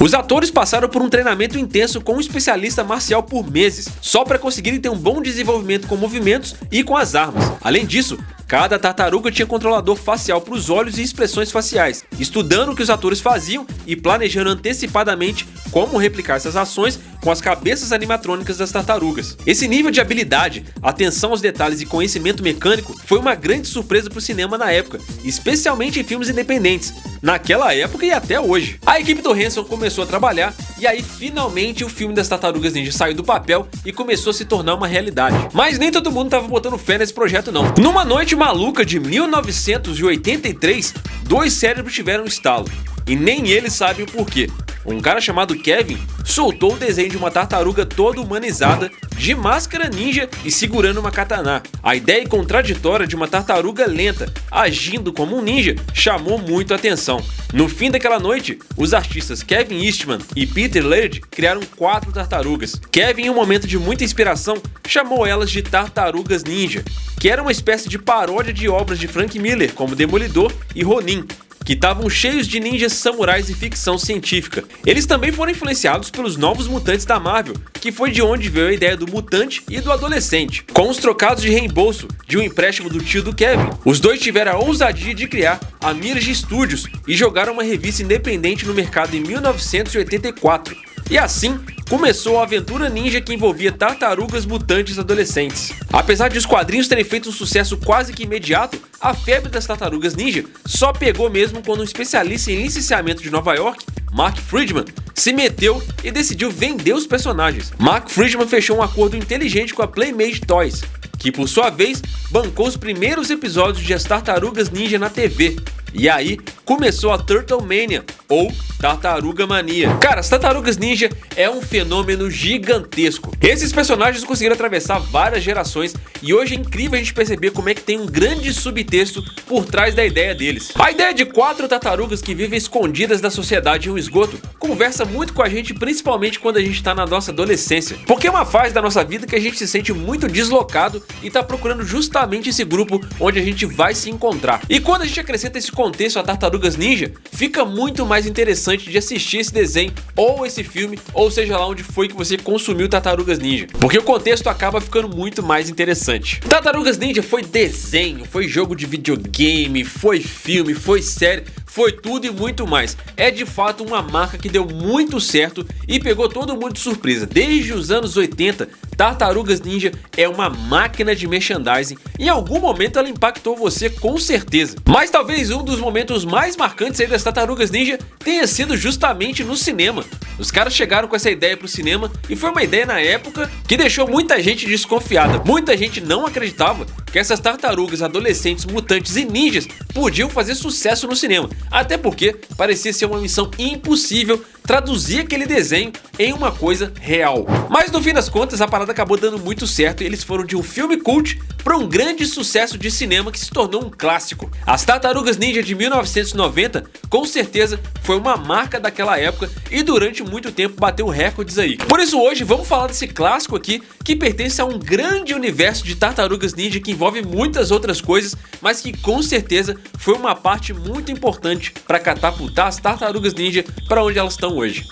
Os atores passaram por um treinamento intenso com um especialista marcial por meses, só para conseguirem ter um bom desenvolvimento com movimentos e com as armas. Além disso, cada tartaruga tinha controlador facial para os olhos e expressões faciais, estudando o que os atores faziam e planejando antecipadamente como replicar essas ações com as cabeças animatrônicas das tartarugas. Esse nível de habilidade, atenção aos detalhes e conhecimento mecânico foi uma grande surpresa para o cinema na época, especialmente em filmes independentes, naquela época e até hoje. A equipe do Henson começou a trabalhar e aí finalmente o filme das Tartarugas Ninja saiu do papel e começou a se tornar uma realidade. Mas nem todo mundo estava botando fé nesse projeto não. Numa noite maluca de 1983, dois cérebros tiveram um estalo. E nem eles sabem o porquê. Um cara chamado Kevin soltou o desenho de uma tartaruga toda humanizada, de máscara ninja e segurando uma katana. A ideia contraditória de uma tartaruga lenta, agindo como um ninja, chamou muito a atenção. No fim daquela noite, os artistas Kevin Eastman e Peter Laird criaram 4 tartarugas. Kevin, em um momento de muita inspiração, chamou elas de Tartarugas Ninja, que era uma espécie de paródia de obras de Frank Miller, como Demolidor e Ronin, que estavam cheios de ninjas, samurais e ficção científica. Eles também foram influenciados pelos Novos Mutantes da Marvel, que foi de onde veio a ideia do mutante e do adolescente. Com os trocados de reembolso de um empréstimo do tio do Kevin, os dois tiveram a ousadia de criar a Mirage Studios e jogaram uma revista independente no mercado em 1984. E assim, começou a aventura ninja que envolvia tartarugas mutantes adolescentes. Apesar de os quadrinhos terem feito um sucesso quase que imediato, a febre das tartarugas ninja só pegou mesmo quando um especialista em licenciamento de Nova York, Mark Friedman, se meteu e decidiu vender os personagens. Mark Friedman fechou um acordo inteligente com a Playmate Toys, que por sua vez bancou os primeiros episódios de As Tartarugas Ninja na TV. E aí começou a Turtle Mania, ou Tartaruga Mania. Cara, as Tartarugas Ninja é um fenômeno gigantesco. Esses personagens conseguiram atravessar várias gerações e hoje é incrível a gente perceber como é que tem um grande subtexto por trás da ideia deles. A ideia de 4 tartarugas que vivem escondidas da sociedade em um esgoto conversa muito com a gente, principalmente quando a gente tá na nossa adolescência, porque é uma fase da nossa vida que a gente se sente muito deslocado e tá procurando justamente esse grupo onde a gente vai se encontrar. E quando a gente acrescenta esse contexto a Tartarugas Ninja, fica muito mais interessante de assistir esse desenho ou esse filme, ou seja lá onde foi que você consumiu Tartarugas Ninja, porque o contexto acaba ficando muito mais interessante. Tartarugas Ninja foi desenho, foi jogo de videogame, foi filme, foi série, foi tudo e muito mais. É de fato uma marca que deu muito certo e pegou todo mundo de surpresa. Desde os anos 80, Tartarugas Ninja é uma máquina de merchandising. Em algum momento ela impactou você com certeza. Mas talvez um dos momentos mais marcantes aí das Tartarugas Ninja tenha sido justamente no cinema. Os caras chegaram com essa ideia pro cinema e foi uma ideia na época que deixou muita gente desconfiada. Muita gente não acreditava que essas tartarugas, adolescentes, mutantes e ninjas podiam fazer sucesso no cinema. Até porque parecia ser uma missão impossível traduzir aquele desenho em uma coisa real. Mas no fim das contas a parada acabou dando muito certo e eles foram de um filme cult para um grande sucesso de cinema que se tornou um clássico. As Tartarugas Ninja de 1990 com certeza foi uma marca daquela época e durante muito tempo bateu recordes aí. Por isso hoje vamos falar desse clássico aqui que pertence a um grande universo de Tartarugas Ninja que envolve muitas outras coisas, mas que com certeza foi uma parte muito importante para catapultar as Tartarugas Ninja para onde elas estão hoje.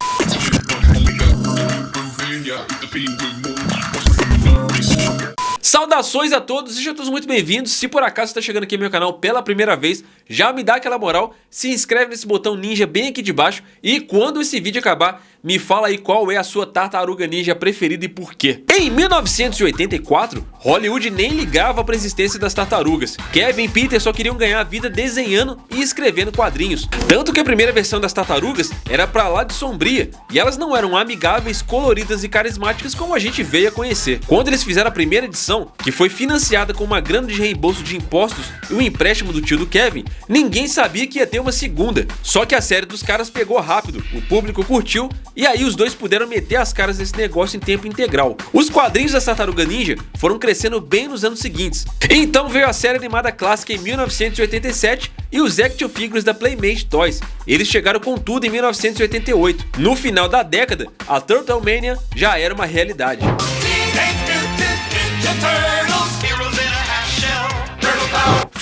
Saudações a todos, sejam todos muito bem-vindos. Se por acaso está chegando aqui no meu canal pela primeira vez, já me dá aquela moral, se inscreve nesse botão ninja bem aqui de baixo e quando esse vídeo acabar, me fala aí qual é a sua tartaruga ninja preferida e por quê. Em 1984, Hollywood nem ligava para a existência das tartarugas. Kevin e Peter só queriam ganhar a vida desenhando e escrevendo quadrinhos. Tanto que a primeira versão das tartarugas era pra lá de sombria e elas não eram amigáveis, coloridas e carismáticas como a gente veio a conhecer. Quando eles fizeram a primeira edição, que foi financiada com uma grana de reembolso de impostos e um empréstimo do tio do Kevin, ninguém sabia que ia ter uma segunda. Só que a série dos caras pegou rápido, o público curtiu e aí os dois puderam meter as caras nesse negócio em tempo integral. Os quadrinhos da Tartaruga Ninja foram crescendo bem nos anos seguintes. Então veio a série animada clássica em 1987 e os action figures da Playmate Toys. Eles chegaram com tudo em 1988. No final da década, a Turtle Mania já era uma realidade.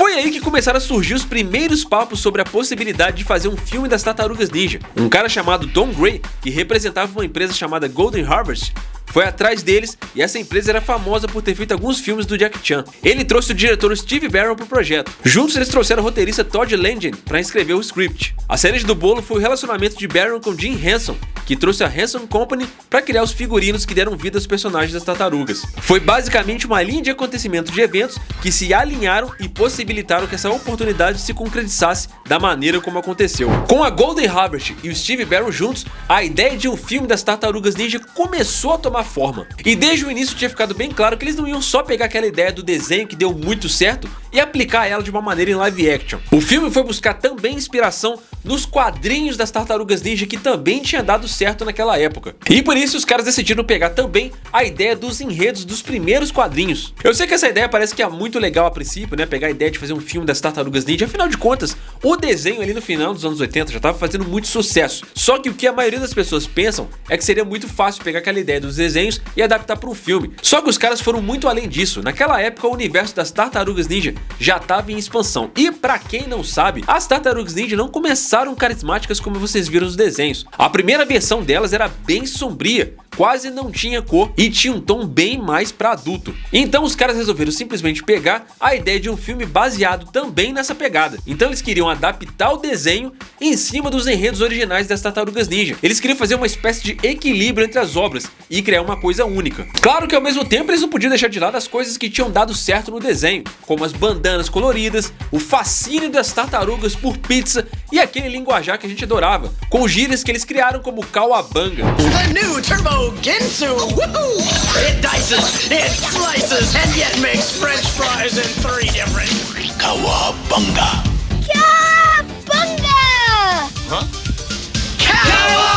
Foi aí que começaram a surgir os primeiros papos sobre a possibilidade de fazer um filme das Tartarugas Ninja. Um cara chamado Don Gray, que representava uma empresa chamada Golden Harvest, foi atrás deles e essa empresa era famosa por ter feito alguns filmes do Jackie Chan. Ele trouxe o diretor Steve Barron pro projeto. Juntos eles trouxeram o roteirista Todd Langen para escrever o script. A cereja do bolo foi o relacionamento de Barron com Jim Henson, que trouxe a Henson Company para criar os figurinos que deram vida aos personagens das tartarugas. Foi basicamente uma linha de acontecimentos de eventos que se alinharam e possibilitaram que essa oportunidade se concretizasse da maneira como aconteceu. Com a Golden Harvest e o Steve Barron juntos, a ideia de um filme das Tartarugas Ninja começou a tomar forma. E desde o início tinha ficado bem claro que eles não iam só pegar aquela ideia do desenho que deu muito certo e aplicar ela de uma maneira em live action. O filme foi buscar também inspiração nos quadrinhos das Tartarugas Ninja que também tinha dado certo naquela época. E por isso os caras decidiram pegar também a ideia dos enredos dos primeiros quadrinhos. Eu sei que essa ideia parece que é muito legal a princípio, né? Pegar a ideia de fazer um filme das Tartarugas Ninja, afinal de contas, o desenho ali no final dos anos 80 já estava fazendo muito sucesso. Só que o que a maioria das pessoas pensam é que seria muito fácil pegar aquela ideia dos desenhos e adaptar para um filme. Só que os caras foram muito além disso. Naquela época o universo das Tartarugas Ninja já estava em expansão. E pra quem não sabe, as Tartarugas Ninja não começaram carismáticas como vocês viram nos desenhos. A primeira versão delas era bem sombria, quase não tinha cor e tinha um tom bem mais para adulto. Então os caras resolveram simplesmente pegar a ideia de um filme baseado também nessa pegada. Então eles queriam adaptar o desenho em cima dos enredos originais das Tartarugas Ninja. Eles queriam fazer uma espécie de equilíbrio entre as obras e criar uma coisa única. Claro que ao mesmo tempo eles não podiam deixar de lado as coisas que tinham dado certo no desenho, como as bandanas coloridas, o fascínio das tartarugas por pizza e aquele linguajar que a gente adorava, com gírias que eles criaram como Cowabunga. The new Turbo Ginsu! Woohoo! It dices, it slices, and yet makes French fries in 3 different... Cowabunga! Cowabunga! Huh? Cowabunga!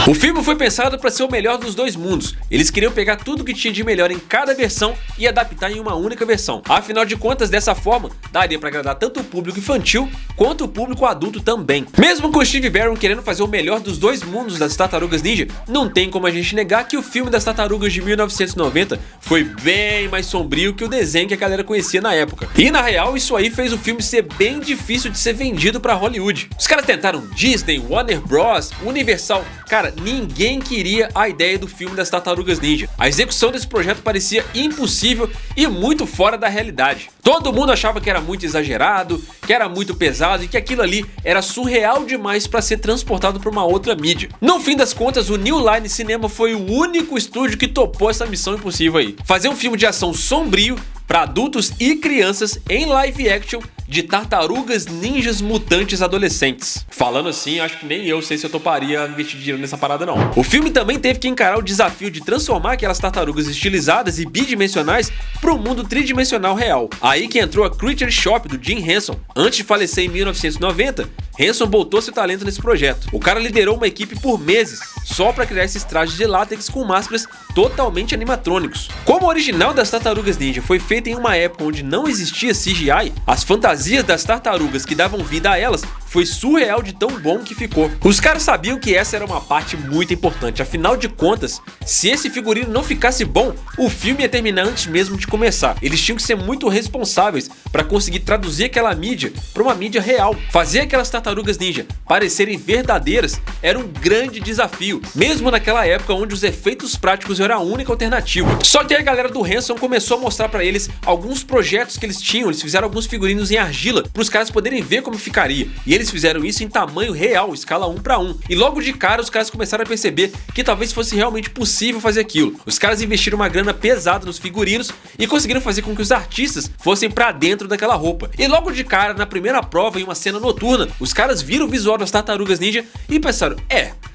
O filme foi pensado para ser o melhor dos dois mundos. Eles queriam pegar tudo que tinha de melhor em cada versão e adaptar em uma única versão. Afinal de contas, dessa forma, daria para agradar tanto o público infantil quanto o público adulto também. Mesmo com o Steve Barron querendo fazer o melhor dos dois mundos das Tartarugas Ninja, não tem como a gente negar que o filme das Tartarugas de 1990 foi bem mais sombrio que o desenho que a galera conhecia na época. E na real, isso aí fez o filme ser bem difícil de ser vendido para Hollywood. Os caras tentaram Disney, Warner Bros, Universal. Cara, ninguém queria a ideia do filme das Tartarugas Ninja. A execução desse projeto parecia impossível e muito fora da realidade. Todo mundo achava que era muito exagerado, que era muito pesado e que aquilo ali era surreal demais para ser transportado para uma outra mídia. No fim das contas, o New Line Cinema foi o único estúdio que topou essa missão impossível aí. Fazer um filme de ação sombrio para adultos e crianças em live action de tartarugas ninjas mutantes adolescentes. Falando assim, acho que nem eu sei se eu toparia investir dinheiro nessa parada não. O filme também teve que encarar o desafio de transformar aquelas tartarugas estilizadas e bidimensionais para um mundo tridimensional real. Aí que entrou a Creature Shop do Jim Henson. Antes de falecer em 1990, Henson botou seu talento nesse projeto. O cara liderou uma equipe por meses só para criar esses trajes de látex com máscaras totalmente animatrônicos. Como o original das Tartarugas Ninja foi feito em uma época onde não existia CGI, as fantasias das tartarugas que davam vida a elas foi surreal de tão bom que ficou. Os caras sabiam que essa era uma parte muito importante, afinal de contas, se esse figurino não ficasse bom, o filme ia terminar antes mesmo de começar. Eles tinham que ser muito responsáveis para conseguir traduzir aquela mídia para uma mídia real. Fazer aquelas tartarugas ninja parecerem verdadeiras era um grande desafio, mesmo naquela época onde os efeitos práticos eram a única alternativa. Só que aí a galera do Henson começou a mostrar para eles alguns projetos que eles tinham. Eles fizeram alguns figurinos em argila para os caras poderem ver como ficaria, e eles fizeram isso em tamanho real, escala 1:1. E logo de cara os caras começaram a perceber que talvez fosse realmente possível fazer aquilo. Os caras investiram uma grana pesada nos figurinos e conseguiram fazer com que os artistas fossem pra dentro daquela roupa. E logo de cara, na primeira prova, em uma cena noturna, os caras viram o visual das Tartarugas Ninja e pensaram,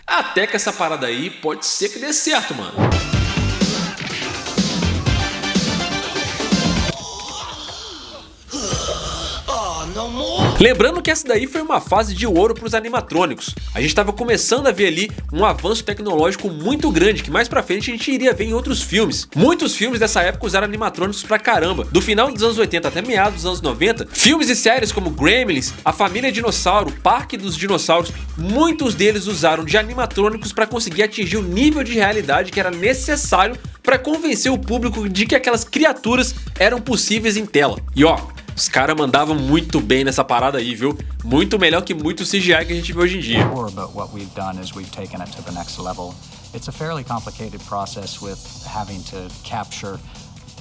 até que essa parada aí pode ser que dê certo, mano. Lembrando que essa daí foi uma fase de ouro para os animatrônicos. A gente estava começando a ver ali um avanço tecnológico muito grande, que mais pra frente a gente iria ver em outros filmes. Muitos filmes dessa época usaram animatrônicos pra caramba. Do final dos anos 80 até meados dos anos 90, filmes e séries como Gremlins, A Família Dinossauro, Parque dos Dinossauros, muitos deles usaram de animatrônicos para conseguir atingir o nível de realidade que era necessário para convencer o público de que aquelas criaturas eram possíveis em tela. E ó, os caras mandavam muito bem nessa parada aí, viu? Muito melhor que muito CGI que a gente vê hoje em dia. But what we've done is we've taken it to the next level. It's a fairly complicated process with having to capture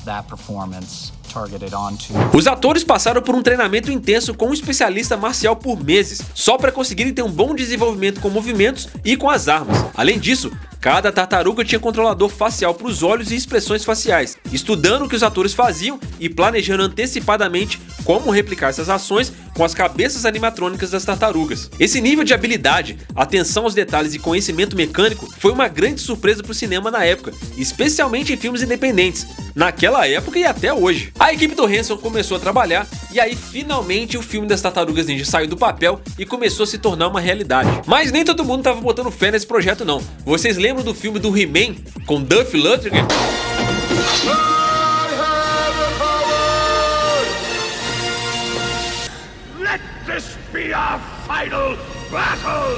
that performance targeted onto. Os atores passaram por um treinamento intenso com um especialista marcial por meses, só para conseguirem ter um bom desenvolvimento com movimentos e com as armas. Além disso, cada tartaruga tinha controlador facial para os olhos e expressões faciais, estudando o que os atores faziam e planejando antecipadamente como replicar essas ações com as cabeças animatrônicas das tartarugas. Esse nível de habilidade, atenção aos detalhes e conhecimento mecânico foi uma grande surpresa para o cinema na época, especialmente em filmes independentes, naquela época e até hoje. A equipe do Henson começou a trabalhar e aí finalmente o filme das Tartarugas Ninja saiu do papel e começou a se tornar uma realidade. Mas nem todo mundo estava botando fé nesse projeto não. Vocês lembram do filme do He-Man com Duff Lundgren? Let this be our final battle!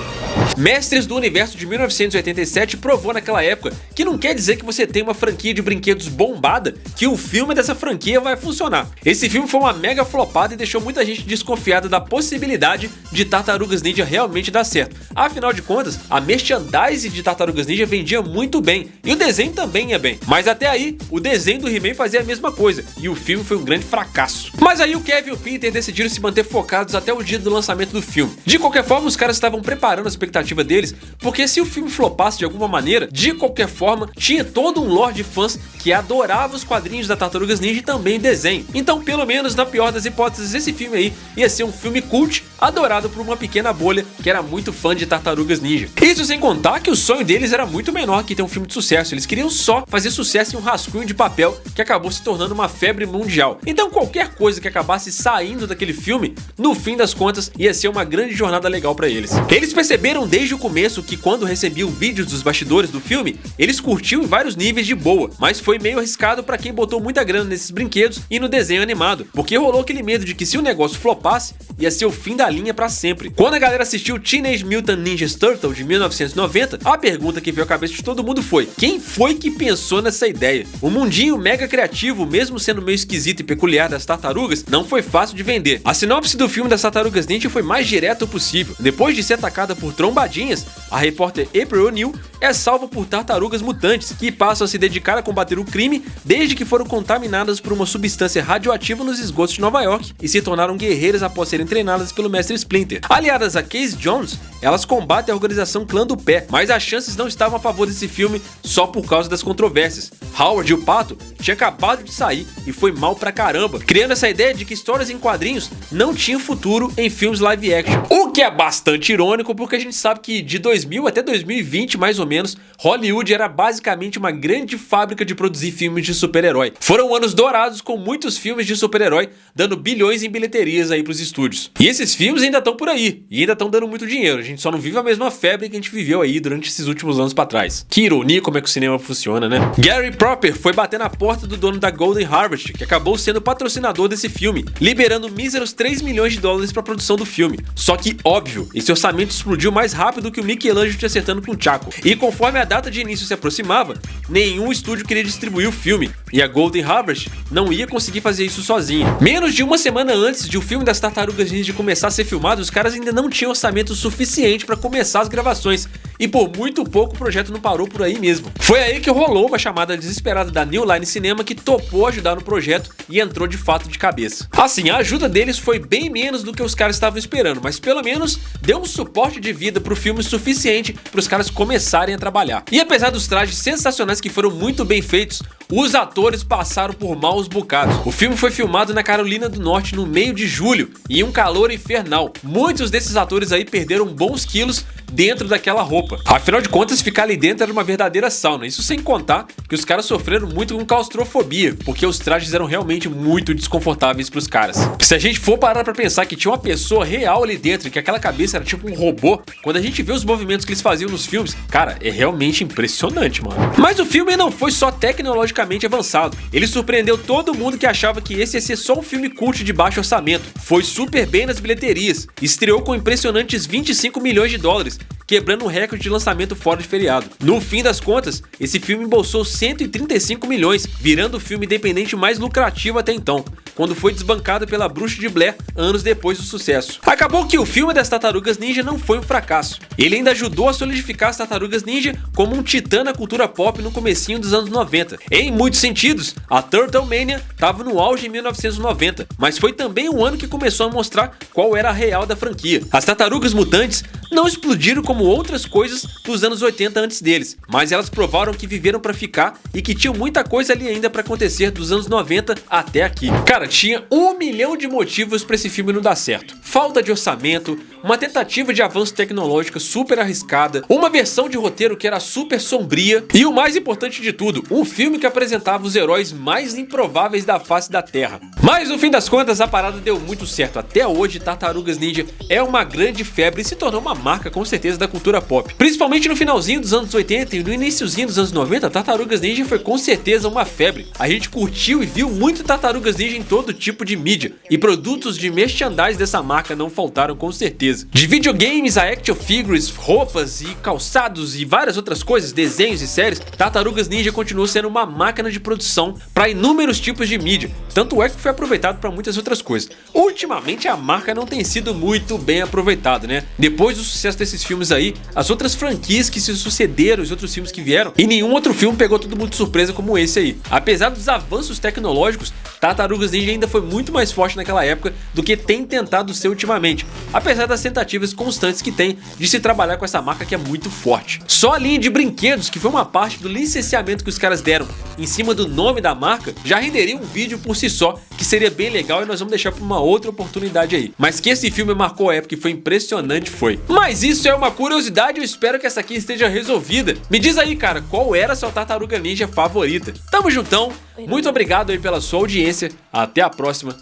Mestres do Universo de 1987 provou naquela época que não quer dizer que você tem uma franquia de brinquedos bombada que o filme dessa franquia vai funcionar. Esse filme foi uma mega flopada e deixou muita gente desconfiada da possibilidade de Tartarugas Ninja realmente dar certo. Afinal de contas, a merchandise de Tartarugas Ninja vendia muito bem e o desenho também ia bem. Mas até aí, o desenho do He-Man fazia a mesma coisa e o filme foi um grande fracasso. Mas aí o Kevin e o Peter decidiram se manter focados até o dia do lançamento do filme. De qualquer forma, os caras estavam preparando a expectativa deles, porque se o filme flopasse de alguma maneira, de qualquer forma, tinha todo um lore de fãs que adorava os quadrinhos da Tartarugas Ninja e também o desenho. Então, pelo menos na pior das hipóteses, esse filme aí ia ser um filme cult, adorado por uma pequena bolha que era muito fã de Tartarugas Ninja. Isso sem contar que o sonho deles era muito menor que ter um filme de sucesso, eles queriam só fazer sucesso em um rascunho de papel que acabou se tornando uma febre mundial. Então qualquer coisa que acabasse saindo daquele filme, no fim das contas, ia ser uma grande jornada legal pra eles. Eles perceberam desde o começo que quando recebiam vídeos dos bastidores do filme, eles curtiam em vários níveis de boa, mas foi meio arriscado pra quem botou muita grana nesses brinquedos e no desenho animado, porque rolou aquele medo de que se o negócio flopasse, ia ser o fim da linha pra sempre. Quando a galera assistiu Teenage Mutant Ninja Turtles de 1990, a pergunta que veio à cabeça de todo mundo foi: quem foi que pensou nessa ideia? O mundinho mega criativo, mesmo sendo meio esquisito e peculiar das tartarugas, não foi fácil de vender. A sinopse do filme das Tartarugas Ninja foi mais direta possível. Depois de ser atacada por trombadinhas, a repórter April O'Neil é salva por tartarugas mutantes que passam a se dedicar a combater o crime desde que foram contaminadas por uma substância radioativa nos esgotos de Nova York e se tornaram guerreiras após serem treinadas pelo mestre Splinter. Aliadas a Casey Jones, elas combatem a organização Clã do Pé, mas as chances não estavam a favor desse filme só por causa das controvérsias. Howard, o Pato, tinha acabado de sair e foi mal pra caramba, criando essa ideia de que histórias em quadrinhos não tinham futuro em filmes live action. O que é bastante irônico, porque a gente sabe que de 2000 até 2020, mais ou menos, Hollywood era basicamente uma grande fábrica de produzir filmes de super-herói. Foram anos dourados com muitos filmes de super-herói, dando bilhões em bilheterias aí pros estúdios. E esses filmes ainda estão por aí, e ainda estão dando muito dinheiro. A gente só não vive a mesma febre que a gente viveu aí durante esses últimos anos pra trás. Que ironia como é que o cinema funciona, né? Gary Proper foi bater na porta do dono da Golden Harvest, que acabou sendo patrocinador desse filme, liberando míseros 3 milhões de dólares pra produção do filme. Só que, óbvio, esse orçamento explodiu mais rápido que o Michelangelo te acertando com o Chaco. E conforme a data de início se aproximava, nenhum estúdio queria distribuir o filme, e a Golden Harvest não ia conseguir fazer isso sozinha. Menos de uma semana antes de o filme das Tartarugas Ninja começar a ser filmado, os caras ainda não tinham orçamento suficiente para começar as gravações, e por muito pouco o projeto não parou por aí mesmo. Foi aí que rolou uma chamada desesperada da New Line Cinema, que topou ajudar no projeto e entrou de fato de cabeça. Assim, a ajuda deles foi bem menos do que os caras estavam esperando, mas pelo menos deu um suporte de vida pro filme suficiente para os caras começarem a trabalhar. E apesar dos trajes sensacionais que foram muito bem feitos, os atores passaram por maus bocados. O filme foi filmado na Carolina do Norte no meio de julho, em um calor infernal. Muitos desses atores aí perderam bons quilos dentro daquela roupa. Afinal de contas, ficar ali dentro era uma verdadeira sauna. Isso sem contar que os caras sofreram muito com claustrofobia, porque os trajes eram realmente muito desconfortáveis pros caras. Se a gente for parar pra pensar que tinha uma pessoa real ali dentro e que aquela cabeça era tipo um robô, quando a gente vê os movimentos que eles faziam nos filmes, cara, é realmente impressionante, mano. Mas o filme não foi só tecnologicamente avançado. Ele surpreendeu todo mundo que achava que esse ia ser só um filme cult de baixo orçamento. Foi super bem nas bilheterias. Estreou com impressionantes 25 milhões de dólares, quebrando um recorde de lançamento fora de feriado. No fim das contas, esse filme embolsou 135 milhões, virando o filme independente mais lucrativo até então, quando foi desbancado pela Bruxa de Blair anos depois do sucesso. Acabou que o filme das Tartarugas Ninja não foi um fracasso. Ele ainda ajudou a solidificar as Tartarugas Ninja como um titã na cultura pop no comecinho dos anos 90. Em muitos sentidos, a Turtlemania estava no auge em 1990, mas foi também o ano que começou a mostrar qual era a real da franquia. As Tartarugas Mutantes não explodiram como outras coisas dos anos 80 antes deles, mas elas provaram que viveram pra ficar e que tinham muita coisa ali ainda pra acontecer dos anos 90 até aqui. Cara, tinha 1 milhão de motivos pra esse filme não dar certo. Falta de orçamento, uma tentativa de avanço tecnológico super arriscada, uma versão de roteiro que era super sombria e o mais importante de tudo, um filme que apresentava os heróis mais improváveis da face da Terra. Mas no fim das contas a parada deu muito certo. Até hoje Tartarugas Ninja é uma grande febre e se tornou uma marca com certeza da cultura pop. Principalmente no finalzinho dos anos 80 e no iniciozinho dos anos 90, Tartarugas Ninja foi com certeza uma febre. A gente curtiu e viu muito Tartarugas Ninja em todo tipo de mídia e produtos de merchandise dessa marca não faltaram com certeza. De videogames a action figures, roupas e calçados e várias outras coisas, desenhos e séries, Tartarugas Ninja continuou sendo uma máquina de produção para inúmeros tipos de mídia, tanto é que foi aproveitado para muitas outras coisas. Ultimamente a marca não tem sido muito bem aproveitada, né? Depois do sucesso desses filmes aí, as outras franquias que se sucederam, os outros filmes que vieram, e nenhum outro filme pegou todo mundo de surpresa como esse aí. Apesar dos avanços tecnológicos, Tartarugas Ninja ainda foi muito mais forte naquela época do que tem tentado ser ultimamente, apesar das tentativas constantes que tem de se trabalhar com essa marca que é muito forte. Só a linha de brinquedos, que foi uma parte do licenciamento que os caras deram em cima do nome da marca, já renderia um vídeo por si só, que seria bem legal e nós vamos deixar para uma outra oportunidade aí. Mas que esse filme marcou a época e foi impressionante, foi. Mas isso é uma curiosidade, eu espero que essa aqui esteja resolvida. Me diz aí, cara, qual era a sua Tartaruga Ninja favorita? Tamo juntão, muito obrigado aí pela sua audiência, até a próxima,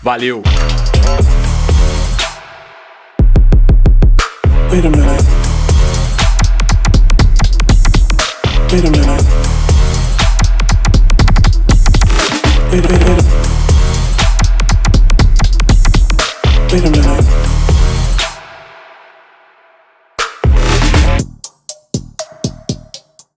valeu! Wait a minute.